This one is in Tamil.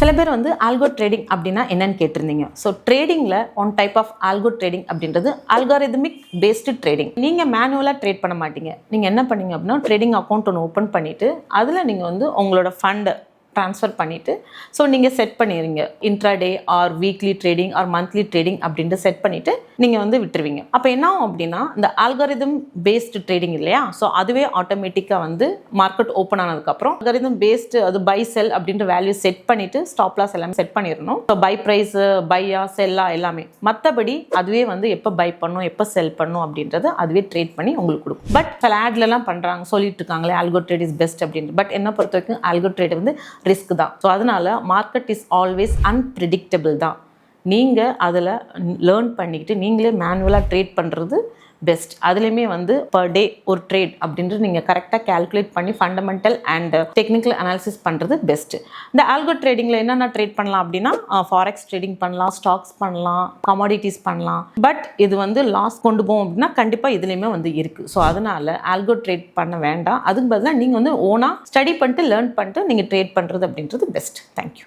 சில பேர் வந்து ஆல்கோ ட்ரேடிங் அப்படின்னா என்னன்னு கேட்டிருந்தீங்க. ஸோ ட்ரேடிங்கில் one type of algo trading அப்படின்றது அல்காரிதமிக் பேஸ்டு ட்ரேடிங். நீங்கள் மேனுவலாக ட்ரேட் பண்ண மாட்டீங்க. நீங்கள் என்ன பண்ணீங்க அப்படின்னா ட்ரேடிங் அக்கௌண்ட் ஒன்று ஓப்பன் பண்ணிவிட்டு அதில் நீங்கள் வந்து உங்களோட ஃபண்டை ட்ரான்ஸ்ஃபர் பண்ணிவிட்டு ஸோ நீங்கள் செட் பண்ணிடுவீங்க. Intraday R weekly trading R monthly trading அப்படின்ட்டு செட் பண்ணிவிட்டு நீங்கள் வந்து விட்டுருவீங்க. அப்போ என்ன ஆகும் அப்படின்னா இந்த ஆல்காரிதம் பேஸ்டு ட்ரேடிங் இல்லையா, ஸோ அதுவே ஆட்டோமேட்டிக்காக வந்து மார்க்கெட் ஓப்பன் ஆனதுக்கப்புறம் ஆல்காரிதம் பேஸ்டு அது பை செல் அப்படின்ற வேல்யூ செட் பண்ணிவிட்டு ஸ்டாப் லாஸ் எல்லாமே செட் பண்ணிடணும். ஸோ பை ப்ரைஸ் பையா செல்லா எல்லாமே, மற்றபடி அதுவே வந்து எப்போ பை பண்ணும் எப்போ செல் பண்ணும் அப்படின்றது அதுவே ட்ரேட் பண்ணி உங்களுக்கு கொடுக்கும். பட் சில ஆட்லலாம் பண்ணுறாங்க, சொல்லிட்டு இருக்காங்களே ஆல்கோ ட்ரேட் இஸ் பெஸ்ட் அப்படின்ட்டு. பட் என்ன பொறுத்த வரைக்கும் ஆல்கோ ட்ரேட் வந்து ரிஸ்க் தான். ஸோ அதனால மார்க்கெட் இஸ் ஆல்வேஸ் அன்பிரிடிக்டபிள் தான். நீங்கள் அதில் லேர்ன் பண்ணிக்கிட்டு நீங்களே மேனுவலாக ட்ரேட் பண்ணுறது பெஸ்ட். அதுலேயுமே வந்து பர் டே ஒரு ட்ரேட் அப்படின்றது நீங்கள் கரெக்டாக கேல்குலேட் பண்ணி ஃபண்டமெண்டல் அண்ட் டெக்னிக்கல் அனாலிசிஸ் பண்ணுறது பெஸ்ட்டு. இந்த ஆல்கோ ட்ரேடிங்கில் என்னென்ன ட்ரேட் பண்ணலாம் அப்படின்னா ஃபாரெக்ஸ் ட்ரேடிங் பண்ணலாம், ஸ்டாக்ஸ் பண்ணலாம், கமாடிட்டிஸ் பண்ணலாம். பட் இது வந்து லாஸ் கொண்டு போகும் அப்படின்னா கண்டிப்பாக இதுலேயுமே வந்து இருக்குது. ஸோ அதனால் ஆல்கோ ட்ரேட் பண்ண வேண்டாம். அதுக்கு பதிலாக நீங்கள் வந்து ஓனாக ஸ்டடி பண்ணிட்டு லேர்ன் பண்ணிட்டு நீங்கள் ட்ரேட் பண்ணுறது அப்படின்றது பெஸ்ட். தேங்க்யூ.